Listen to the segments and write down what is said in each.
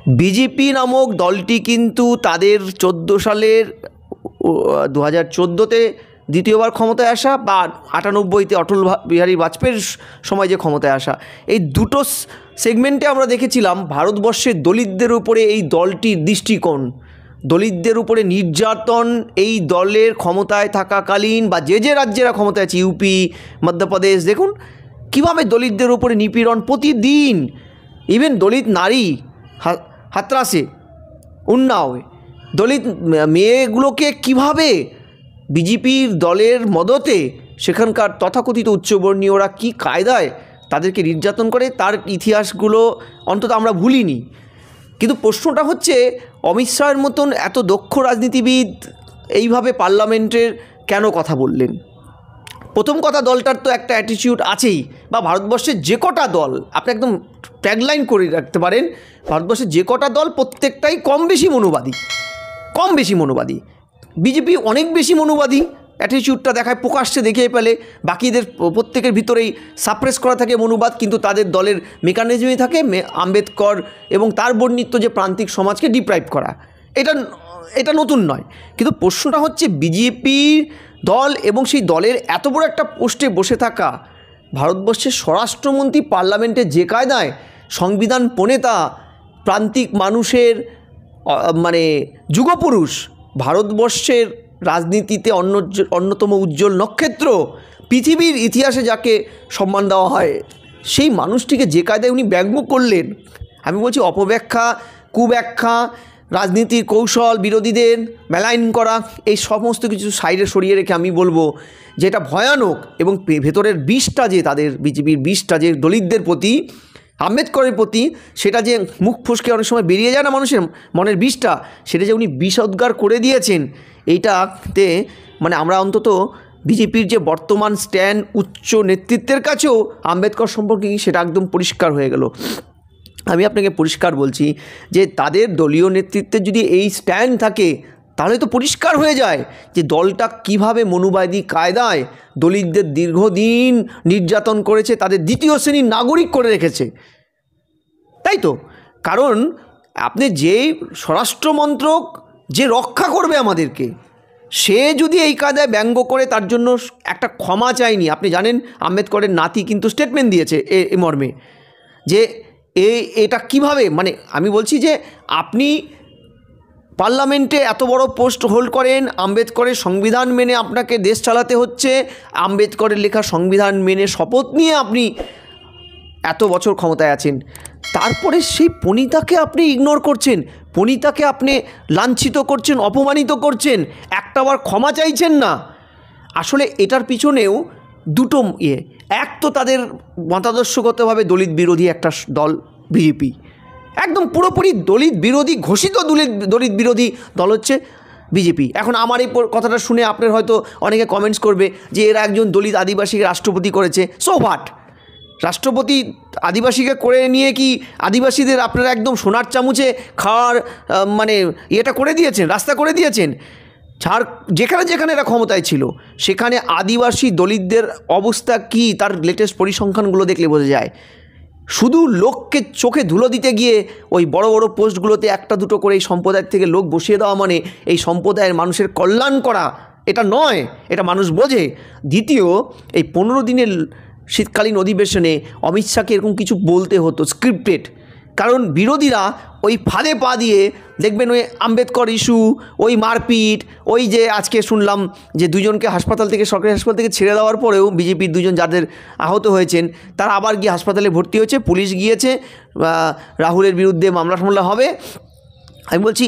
BJP নামক দলটি কিন্তু তাদের 14 সালের 2014-তে দ্বিতীয়বার ক্ষমতায় আসা বা 98-তে অটল বিহারী বাজপেয়ীর সময় যে ক্ষমতায় আসা, এই দুটো সেগমেন্টে আমরা দেখেছিলাম ভারতবর্ষের দলিতদের উপরে এই দলটির দৃষ্টিকোণ, দলিতদের উপরে নির্যাতন এই দলের ক্ষমতায় থাকাকালীন বা যে রাজ্যেরা ক্ষমতায় আছে, ইউপি, মধ্যপ্রদেশ, দেখুন কীভাবে দলিতদের উপরে নিপীড়ন প্রতিদিন, ইভেন দলিত নারী হাতরাসে, উন্নাওয়ে, দলিত মেয়েগুলোকে কিভাবে বিজেপির দলের মদতে সেখানকার তথাকথিত উচ্চবর্ণীয়রা কি কায়দায় তাদেরকে নির্যাতন করে, তার ইতিহাসগুলো অন্তত আমরা ভুলিনি। কিন্তু প্রশ্নটা হচ্ছে অমিত শাহের মতন এত দক্ষ রাজনীতিবিদ এইভাবে পার্লামেন্টের কেন কথা বললেন? প্রথম কথা, দলটার তো একটা অ্যাটিটিউড আছেই, বা ভারতবর্ষের যে কটা দল আপনি একদম ট্যাগলাইন করে রাখতে পারেন, ভারতবর্ষের যে কটা দল প্রত্যেকটাই কম বেশি মনোবাদী। বিজেপি অনেক বেশি মনোবাদী, অ্যাটিটিউডটা দেখায়, প্রকাশ্যে দেখিয়ে ফেলে, বাকিদের প্রত্যেকের ভিতরেই সাপ্রেস করা থাকে মনোবাদ, কিন্তু তাদের দলের মেকানিজমই থাকে আম্বেদকর এবং তার বর্ণিত যে প্রান্তিক সমাজকে ডিপ্রাইভ করা। এটা নতুন নয়, কিন্তু প্রশ্নটা হচ্ছে বিজেপি দল এবং সেই দলের এত বড় একটা পোস্টে বসে থাকা ভারতবর্ষের স্বরাষ্ট্রমন্ত্রী পার্লামেন্টে যে কায়দায় সংবিধান প্রণেতা, প্রান্তিক মানুষের মানে যুগপুরুষ, ভারতবর্ষের রাজনীতিতে অন্যতম উজ্জ্বল নক্ষত্র, পৃথিবীর ইতিহাসে যাকে সম্মান দেওয়া হয়, সেই মানুষটিকে যে কায়দায় উনি ব্যঙ্গ করলেন, আমি বলছি অপব্যাখ্যা, কুব্যাখ্যা, রাজনীতির কৌশল, বিরোধীদের মেলাইন করা, এই সমস্ত কিছু সাইডে সরিয়ে রেখে আমি বলবো যে এটা ভয়ানক, এবং ভেতরের বিষটা যে তাদের বিজেপির বিষটা যে দলিতদের প্রতি, আম্বেদকরের প্রতি, সেটা যে মুখ ফসকে অনেক সময় বেরিয়ে যায় না মানুষের মনের বিষটা, সেটা যে উনি বিষোদ্গার করে দিয়েছেন, এইটাতে মানে আমরা অন্তত বিজেপির যে বর্তমান স্ট্যান্ড উচ্চ নেতৃত্বের কাছেও আম্বেদকর সম্পর্কে সেটা একদম পরিষ্কার হয়ে গেল। আমি আপনাকে পরিষ্কার বলছি যে তাদের দলীয় নেতৃত্বের যদি এই স্ট্যান্ড থাকে তাহলে তো পরিষ্কার হয়ে যায় যে দলটা কিভাবে মনুবাদী কায়দায় দলিতদের দীর্ঘদিন নির্যাতন করেছে, তাদের দ্বিতীয় শ্রেণীর নাগরিক করে রেখেছে, তাই তো? কারণ আপনি যে স্বরাষ্ট্রমন্ত্রক যে রক্ষা করবে আমাদেরকে, সে যদি এই কায়দায় ব্যঙ্গ করে, তার জন্য একটা ক্ষমা চায়নি। আপনি জানেন আম্বেদকরের নাতি কিন্তু স্টেটমেন্ট দিয়েছে এ মর্মে যে এটা কিভাবে, মানে আমি বলছি যে আপনি পার্লামেন্টে এত বড় পোস্ট হোল্ড করেন, আম্বেদকরের সংবিধান মেনে আপনাকে দেশ চালাতে হচ্ছে, আম্বেদকরের লেখা সংবিধান মেনে শপথ নিয়ে আপনি এত বছর ক্ষমতায় আছেন, তারপরে সেই পণিতাকে আপনি ইগনোর করছেন, পণিতাকে আপনি লাঞ্ছিত করছেন, অপমানিত করছেন, একটাবার ক্ষমা চাইছেন না। আসলে এটার পিছনেও দুটো এক তো তাদের মতাদর্শগতভাবে দলিত বিরোধী একটা দল বিজেপি, একদম পুরোপুরি দলিত বিরোধী ঘোষিত দলিত বিরোধী দল হচ্ছে বিজেপি। এখন আমার এই কথাটা শুনে আপনার হয়তো অনেকে কমেন্টস করবে যে এরা একজন দলিত আদিবাসীকে রাষ্ট্রপতি করেছে, সো হোয়াট? রাষ্ট্রপতি আদিবাসীকে করে নিয়ে কি আদিবাসীদের আপনারা একদম সোনার চামচে খাওয়ার মানে ইয়েটা করে দিয়েছেন, রাস্তা করে দিয়েছেন? যেখানে এরা ক্ষমতায় ছিল সেখানে আদিবাসী দলিতদের অবস্থা কি, তার লেটেস্ট পরিসংখ্যানগুলো দেখলে বোঝা যায়। শুধু লোককে চোখে ধুলো দিতে গিয়ে ওই বড় বড় পোস্টগুলোতে একটা দুটো করে এই সম্প্রদায়ের থেকে লোক বসিয়ে দেওয়া মানে এই সম্প্রদায়ের মানুষের কল্যাণ করা, এটা নয়, এটা মানুষ বোঝে। দ্বিতীয়, এই 15 দিনের শীতকালীন অধিবেশনে অমিত শাহকে এরকম কিছু বলতে হতো স্ক্রিপ্টেড, কারণ বিরোধীরা ওই ফাঁদে পা দিয়ে দেখবেন ওই আম্বেদকর ইস্যু, ওই মারপিট, ওই যে আজকে শুনলাম যে দুজনকে সরকারি হাসপাতাল থেকে ছেড়ে দেওয়ার পরেও বিজেপির দুজন যাদের আহত হয়েছেন তারা আবার গিয়ে হাসপাতালে ভর্তি হয়েছে, পুলিশ গিয়েছে, রাহুলের বিরুদ্ধে মামলা হবে। আমি বলছি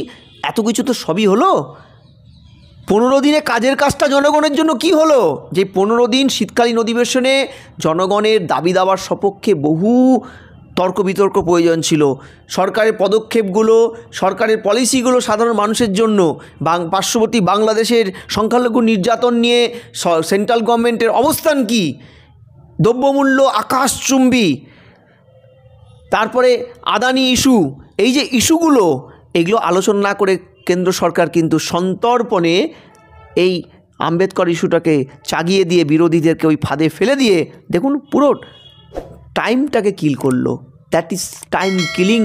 এত কিছু তো সবই হলো, 15 দিনে কাজের কাজটা জনগণের জন্য কি হলো? যে 15 দিন শীতকালীন অধিবেশনে জনগণের দাবি দাবার সপক্ষে বহু তর্ক বিতর্ক প্রয়োজন ছিল। সরকারের পদক্ষেপগুলো, সরকারের পলিসিগুলো সাধারণ মানুষের জন্য, পার্শ্ববর্তী বাংলাদেশের সংখ্যালঘু নির্যাতন নিয়ে সেন্ট্রাল গভর্নমেন্টের অবস্থান কি, দ্রব্যমূল্য আকাশচুম্বী, তারপরে আদানি ইস্যু, এই যে ইস্যুগুলো, এগুলো আলোচনা না করে কেন্দ্র সরকার কিন্তু সন্তর্পণে এই আম্বেদকর ইস্যুটাকে চাগিয়ে দিয়ে বিরোধীদেরকে ওই ফাঁদে ফেলে দিয়ে দেখুন পুরো টাইমটাকে কিল করলো। That is time killing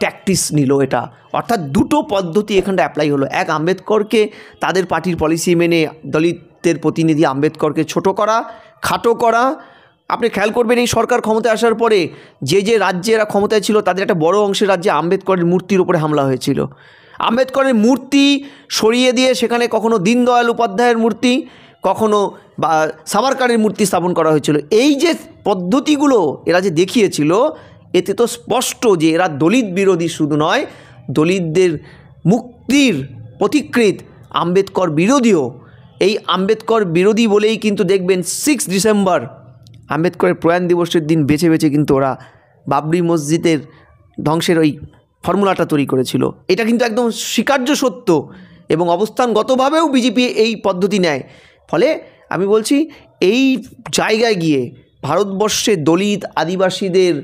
tactics নিল এটা, অর্থাৎ দুটো পদ্ধতি এখানটা অ্যাপ্লাই হলো। এক, আম্বেদকরকে তাদের পার্টির পলিসি মেনে দলিতদের প্রতিনিধি আম্বেদকরকে ছোট করা, খাটো করা। আপনি খেয়াল করবেন এই সরকার ক্ষমতায় আসার পরে যে যে রাজ্যে এরা ক্ষমতায় ছিল তাদের একটা বড় অংশের রাজ্যে আম্বেদকরের মূর্তির উপরে হামলা হয়েছিল। আম্বেদকরের মূর্তি সরিয়ে দিয়ে সেখানে কখনো দীনদয়াল উপাধ্যায়ের মূর্তি, কখনো বা সাভারকারের মূর্তি স্থাপন করা হয়েছিল। এই যে পদ্ধতিগুলো এরা যে দেখিয়েছিল, এতে তো স্পষ্ট যে এরা দলিত বিরোধী শুধু নয়, দলিতদের মুক্তির পথিকৃৎ আম্বেদকর বিরোধীও। এই আম্বেদকর বিরোধী বলেই কিন্তু দেখবেন 6 ডিসেম্বর আম্বেদকরের প্রয়াণ দিবসের দিন বেছে বেছে কিন্তু ওরা বাবরি মসজিদের ধ্বংসের ওই ফর্মুলাটা তৈরি করেছিল। এটা কিন্তু একদম স্বীকার্য সত্য এবং অবস্থানগতভাবেও বিজেপি এই পদ্ধতি নেয়। ফলে আমি বলছি এই জায়গায় গিয়ে ভারতবর্ষে দলিত আদিবাসীদের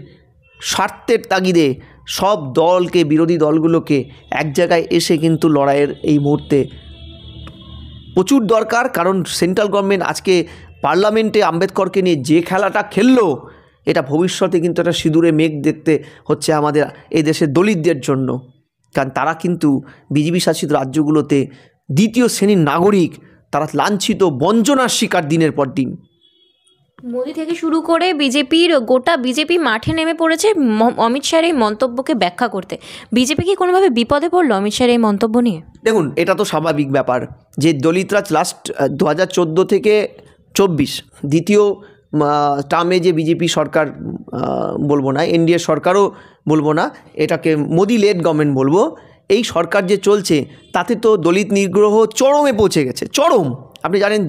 স্বার্থের তাগিদে সব দলকে, বিরোধী দলগুলোকে এক জায়গায় এসে কিন্তু লড়াইয়ের এই মুহূর্তে প্রচুর দরকার। কারণ সেন্ট্রাল গভর্নমেন্ট আজকে পার্লামেন্টে আম্বেদকরকে নিয়ে যে খেলাটা খেললো, এটা ভবিষ্যতে কিন্তু একটা সিঁদুরে মেঘ দেখতে হচ্ছে আমাদের এই দেশের দলিতদের জন্য। কারণ তারা কিন্তু বিজেপি শাসিত রাজ্যগুলোতে দ্বিতীয় শ্রেণীর নাগরিক, তারা লাঞ্ছিত, বঞ্চনার শিকার দিনের পর দিন। মোদি থেকে শুরু করে গোটা বিজেপি মাঠে নেমে পড়েছে অমিত শাহের এই মন্তব্যকে ব্যাখ্যা করতে। বিজেপি কি কোনোভাবে বিপদে পড়লো অমিত শাহের এই মন্তব্য নিয়ে? দেখুন, এটা তো স্বাভাবিক ব্যাপার যে দলিতরা লাস্ট 2014 থেকে 24 দ্বিতীয় টার্মে যে বিজেপি সরকার বলবো না, এনডিএ সরকারও বলবো না, এটাকে মোদি লেড গভর্নমেন্ট বলবো, এই সরকার যে চলছে তাতে তো দলিত নিগ্রহ চরমে পৌঁছে গেছে, চরম। আপনি জানেন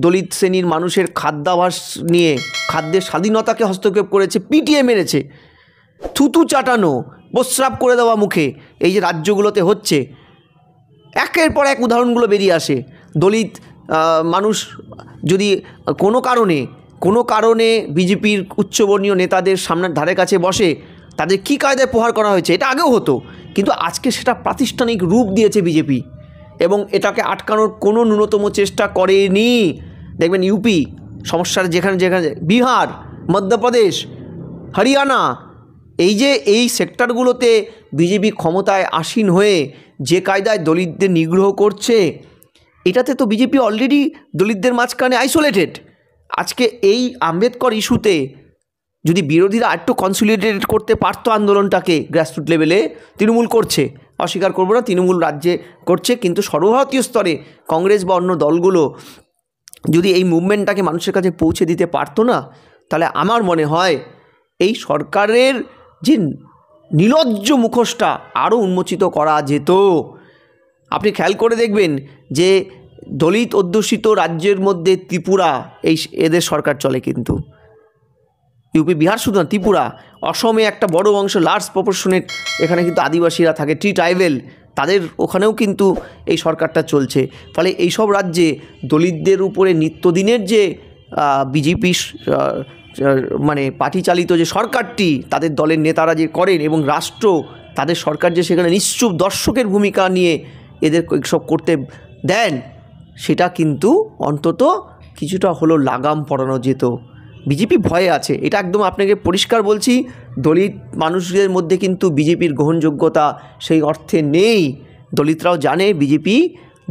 দলিত শ্রেণীর মানুষের খাদ্যাভ্যাস নিয়ে, খাদ্যের স্বাধীনতাকে হস্তক্ষেপ করেছে, পিটিয়ে মেরেছে, থুতু চাটানো, প্রস্রাব করে দেওয়া মুখে, এই যে রাজ্যগুলোতে হচ্ছে, একের পর এক উদাহরণগুলো বেরিয়ে আসে। দলিত মানুষ যদি কোনো কারণে বিজেপির উচ্চবর্ণীয় নেতাদের সামনের ধারে কাছে বসে, তাদের কী কায়দায় প্রহার করা হয়েছে, এটা আগেও হতো, কিন্তু আজকে সেটা প্রাতিষ্ঠানিক রূপ দিয়েছে বিজেপি এবং এটাকে আটকানোর কোনো ন্যূনতম চেষ্টা করেনি। দেখবেন ইউপি সমস্যার যেখানে বিহার, মধ্যপ্রদেশ, হরিয়ানা, এই সেক্টরগুলোতে বিজেপি ক্ষমতায় আসীন হয়ে যে কায়দায় দলিতদের নিগ্রহ করছে, এটাতে তো বিজেপি অলরেডি দলিতদের মাঝখানে আইসোলেটেড। আজকে এই আম্বেদকর ইস্যুতে যদি বিরোধীরা একটু কনসলিডেট করতে পারতো আন্দোলনটাকে গ্রাসরুট লেভেলে, তৃণমূল করছে, অস্বীকার করবো না, তৃণমূল রাজ্যে করছে, কিন্তু সর্বভারতীয় স্তরে কংগ্রেস বা অন্য দলগুলো যদি এই মুভমেন্টটাকে মানুষের কাছে পৌঁছে দিতে পারতো না, তাহলে আমার মনে হয় এই সরকারের যে নির্লজ্জ মুখোশটা আরও উন্মোচিত করা যেত। আপনি খেয়াল করে দেখবেন যে দলিত অধ্যুষিত রাজ্যের মধ্যে ত্রিপুরা, এদের সরকার চলে, কিন্তু ইউপি, বিহার শুধু না, ত্রিপুরা, অসমে একটা বড় অংশ, লার্জ প্রপোর্শনের এখানে কিন্তু আদিবাসীরা থাকে, ট্রাইবেল, তাদের ওখানেও কিন্তু এই সরকারটা চলছে। ফলে এইসব রাজ্যে দলিতদের উপরে নিত্যদিনের যে বিজেপি মানে পার্টিচালিত যে সরকারটি, তাদের দলের নেতারা যে করেন এবং রাষ্ট্র, তাদের সরকার যে সেখানে নিশ্চুপ দর্শকের ভূমিকা নিয়ে এদের সব করতে দেন, সেটা কিন্তু অন্তত কিছুটা হলো লাগাম পড়ানো যেত। বিজেপি ভয়ে আছে, এটা একদম আপনাকে পরিষ্কার বলছি। দলিত মানুষদের মধ্যে কিন্তু বিজেপির গ্রহণযোগ্যতা সেই অর্থে নেই। দলিতরাও জানে বিজেপি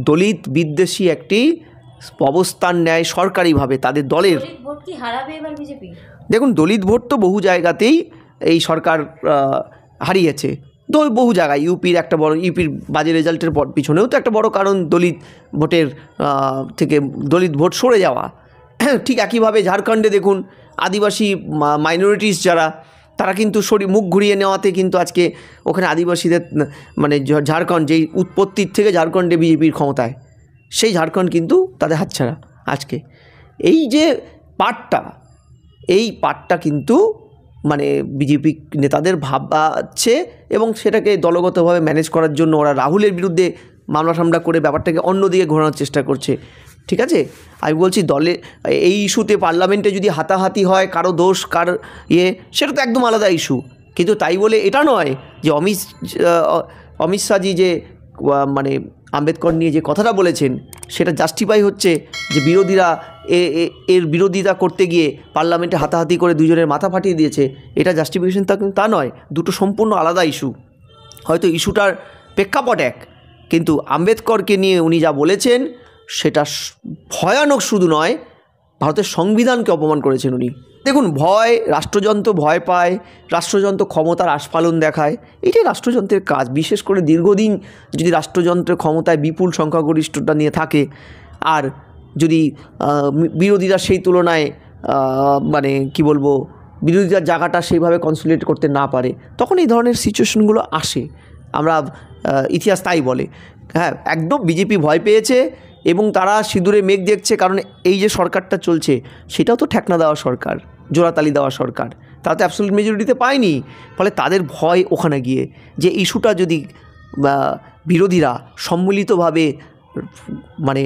দলিত বিদ্বেষী একটি অবস্থান নেয় সরকারিভাবে তাদের দলের। ভোট কি হারাবে এবার বিজেপি? দেখুন, দলিত ভোট তো বহু জায়গাতেই এই সরকার হারিয়েছে, তো বহু জায়গায়। ইউপির বাজে রেজাল্টের পিছনেও তো একটা বড় কারণ দলিত ভোটের থেকে দলিত ভোট সরে যাওয়া। ঠিক একইভাবে ঝাড়খণ্ডে দেখুন, আদিবাসী মাইনরিটিস যারা, তারা কিন্তু মুখ ঘুরিয়ে নেওয়াতে কিন্তু আজকে ওখানে আদিবাসীদের মানে ঝাড়খণ্ড যেই উৎপত্তির থেকে ঝাড়খণ্ডে বিজেপির ক্ষমতায়, সেই ঝাড়খণ্ড কিন্তু তাদের হাতছাড়া আজকে। এই যে পার্টটা কিন্তু মানে বিজেপি নেতাদের ভাবছে এবং সেটাকে দলগতভাবে ম্যানেজ করার জন্য ওরা রাহুলের বিরুদ্ধে মামলা টামলা করে ব্যাপারটাকে অন্যদিকে ঘোরানোর চেষ্টা করছে। ঠিক আছে, আমি বলছি দলে এই ইস্যুতে পার্লামেন্টে যদি হাতাহাতি হয়, কারো দোষ কার সেটা তো একদম আলাদা ইস্যু, কিন্তু তাই বলে এটা নয় যে অমিত শাহজি যে মানে আম্বেদকর নিয়ে যে কথাটা বলেছেন সেটা জাস্টিফাই হচ্ছে যে বিরোধীরা এর বিরোধিতা করতে গিয়ে পার্লামেন্টে হাতাহাতি করে দুজনের মাথা ফাটিয়ে দিয়েছে, এটা জাস্টিফিকেশন তা নয়, দুটো সম্পূর্ণ আলাদা ইস্যু। হয়তো ইস্যুটার প্রেক্ষাপট এক, কিন্তু আম্বেদকরকে নিয়ে উনি যা বলেছেন সেটা ভয়ানক শুধু নয়, ভারতের সংবিধানকে অপমান করেছেন উনি। দেখুন, রাষ্ট্রযন্ত্র ভয় পায়, রাষ্ট্রযন্ত্র ক্ষমতার আস্ফালন দেখায়, এটাই রাষ্ট্রযন্ত্রের কাজ। বিশেষ করে দীর্ঘদিন যদি রাষ্ট্রযন্ত্রের ক্ষমতায় বিপুল সংখ্যাগরিষ্ঠতা নিয়ে থাকে, আর যদি বিরোধীরা সেই তুলনায় মানে কি বলবো, বিরোধীদের জায়গাটা সেইভাবে কনসলিডেট করতে না পারে, তখন এই ধরনের সিচুয়েশনগুলো আসে। আমরা ইতিহাস তাই বলে। হ্যাঁ, একদম বিজেপি ভয় পেয়েছে এবং তারা সিঁদুরে মেঘ দেখছে, কারণ এই যে সরকারটা চলছে সেটাও তো ঠেকনা দেওয়া সরকার, জোড়াতালি দেওয়া সরকার, তারা তো অ্যাবসলিউট মেজরিটিতে পায়নি। ফলে তাদের ভয় ওখানে গিয়ে যে ইস্যুটা যদি বিরোধীরা সম্মিলিতভাবে মানে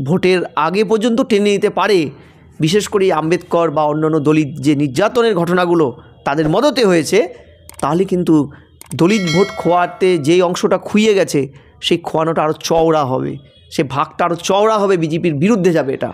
ভোটের আগে পর্যন্ত টেনে নিতে পারে, বিশেষ করে আম্বেদকর বা অন্যান্য দলিত যে নির্যাতনের ঘটনাগুলো তাদের মদতে হয়েছে, তাহলে কিন্তু দলিত ভোট খোয়াতে যেই অংশটা খুইয়ে গেছে সেই খোয়ানোটা আরও চওড়া হবে, সে ভাগটা আরও চওড়া হবে, বিজেপির বিরুদ্ধে যাবে এটা।